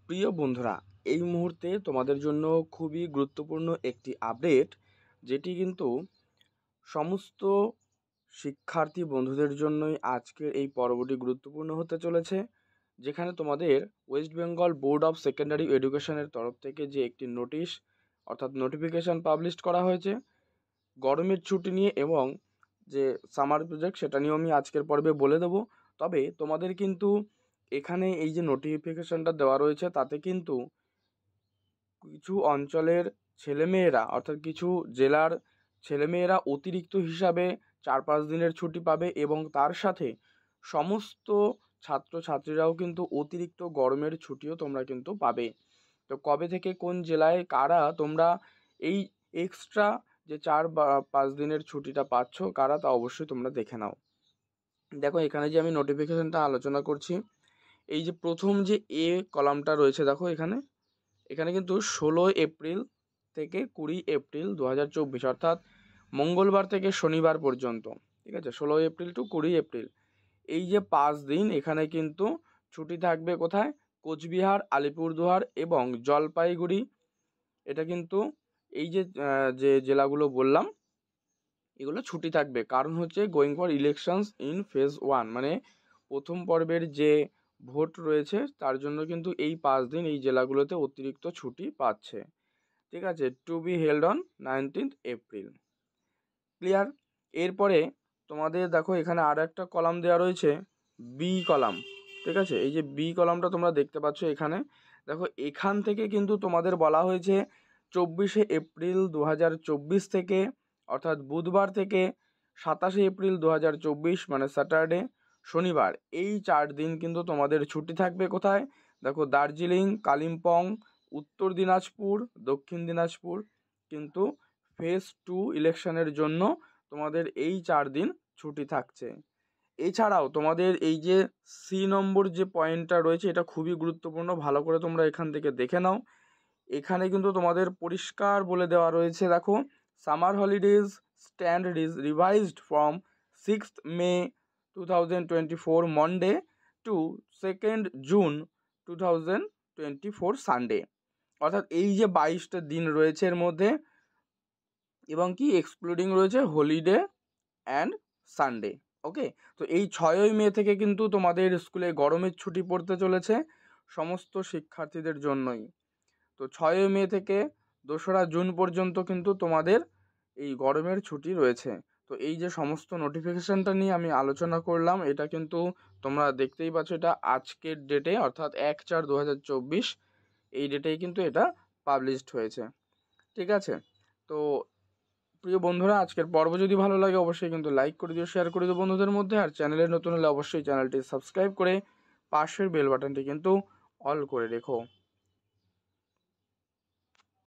প্রিয় বন্ধুরা, এই মুহূর্তে তোমাদের জন্য খুবই গুরুত্বপূর্ণ একটি আপডেট, যেটি কিন্তু সমস্ত শিক্ষার্থী বন্ধুদের জন্যই আজকের এই পর্বটি গুরুত্বপূর্ণ হতে চলেছে। যেখানে তোমাদের West Bengal board of secondary এডুকেশনের তরফ থেকে যে একটি নোটিশ অর্থাৎ নোটিফিকেশান পাবলিশ করা হয়েছে গরমের ছুটি নিয়ে এবং যে সামার প্রজেক্ট সেটা নিয়েও আমি আজকের পর্বে বলে দেবো। তবে তোমাদের কিন্তু এখানে এই যে নোটিফিকেশানটা দেওয়া রয়েছে তাতে কিন্তু কিছু অঞ্চলের ছেলেমেয়েরা অর্থাৎ কিছু জেলার ছেলেমেয়েরা অতিরিক্ত হিসাবে 4-5 দিনের ছুটি পাবে এবং তার সাথে সমস্ত ছাত্রছাত্রীরাও কিন্তু অতিরিক্ত গরমের ছুটিও তোমরা কিন্তু পাবে। তো কবে থেকে কোন জেলায় কারা তোমরা এই এক্সট্রা যে 4 বা 5 দিনের ছুটিটা পাচ্ছ কারা, তা অবশ্যই তোমরা দেখে নাও। দেখো এখানে যে আমি নোটিফিকেশানটা আলোচনা করছি, এই যে প্রথম যে এ কলামটা রয়েছে, দেখো এখানে এখানে কিন্তু 16 এপ্রিল থেকে 20 এপ্রিল 2024 অর্থাৎ মঙ্গলবার থেকে শনিবার পর্যন্ত, ঠিক আছে, 16 এপ্রিল টু 20 এপ্রিল এই যে 5 দিন এখানে কিন্তু ছুটি থাকবে। কোথায়? কোচবিহার, আলিপুরদুয়ার এবং জলপাইগুড়ি। এটা কিন্তু এই যে যে জেলাগুলো বললাম এগুলো ছুটি থাকবে, কারণ হচ্ছে going for elections in phase 1, মানে প্রথম পর্বের যে ভোট রয়েছে তার জন্য কিন্তু এই 5 দিন এই জেলাগুলোতে অতিরিক্ত ছুটি পাচ্ছে, ঠিক আছে, to be held on 19 April. Clear? এরপরে তোমাদের দেখো এখানে আর একটা কলাম দেওয়া রয়েছে, বি কলাম, ঠিক আছে। এই যে বি কলামটা তোমরা দেখতে পাচ্ছ এখানে, দেখো এখান থেকে কিন্তু তোমাদের বলা হয়েছে 24 এপ্রিল 2024 থেকে অর্থাৎ বুধবার থেকে 27 এপ্রিল 2024 মানে স্যাটারডে শনিবার এই 4 দিন কিন্তু তোমাদের ছুটি থাকবে। কোথায়? দেখো দার্জিলিং, কালিম্পং, উত্তর দিনাজপুর, দক্ষিণ দিনাজপুর কিন্তু ফেজ 2 ইলেকশনের জন্য তোমাদের এই 4 দিন ছুটি থাকছে। এছাড়াও তোমাদের এই যে সি নম্বর যে পয়েন্টটা রয়েছে এটা খুবই গুরুত্বপূর্ণ, ভালো করে তোমরা এখান থেকে দেখে নাও। এখানে কিন্তু তোমাদের পরিষ্কার বলে দেওয়া রয়েছে, দেখো summer holidays stand revised from 6th May 2024 Monday two 2nd June 2024 Sunday, অর্থাৎ এই যে 22টা দিন রয়েছে এর মধ্যে এবং কি এক্সক্লুডিং রয়েছে হলিডে অ্যান্ড সানডে। ওকে, তো এই 6ই মে থেকে কিন্তু তোমাদের স্কুলে গরমের ছুটি পড়তে চলেছে সমস্ত শিক্ষার্থীদের জন্যই। তো 6ই মে থেকে 2রা জুন পর্যন্ত কিন্তু তোমাদের এই গরমের ছুটি রয়েছে। তো এই যে সমস্ত নোটিফিকেশানটা নিয়ে আমি আলোচনা করলাম এটা কিন্তু তোমরা দেখতেই পাচ্ছ, এটা আজকের ডেটে অর্থাৎ 1/4/2024 এই ডেটেই কিন্তু এটা পাবলিশড হয়েছে, ঠিক আছে। তো প্রিয় বন্ধুরা, আজকের পর্ব যদি ভালো লাগে অবশ্যই কিন্তু লাইক করে দিও, শেয়ার করে দিও বন্ধুদের মধ্যে, আর চ্যানেলে নতুন হলে অবশ্যই চ্যানেলটি সাবস্ক্রাইব করে পাশের বেল বাটনটি কিন্তু অল করে রেখো।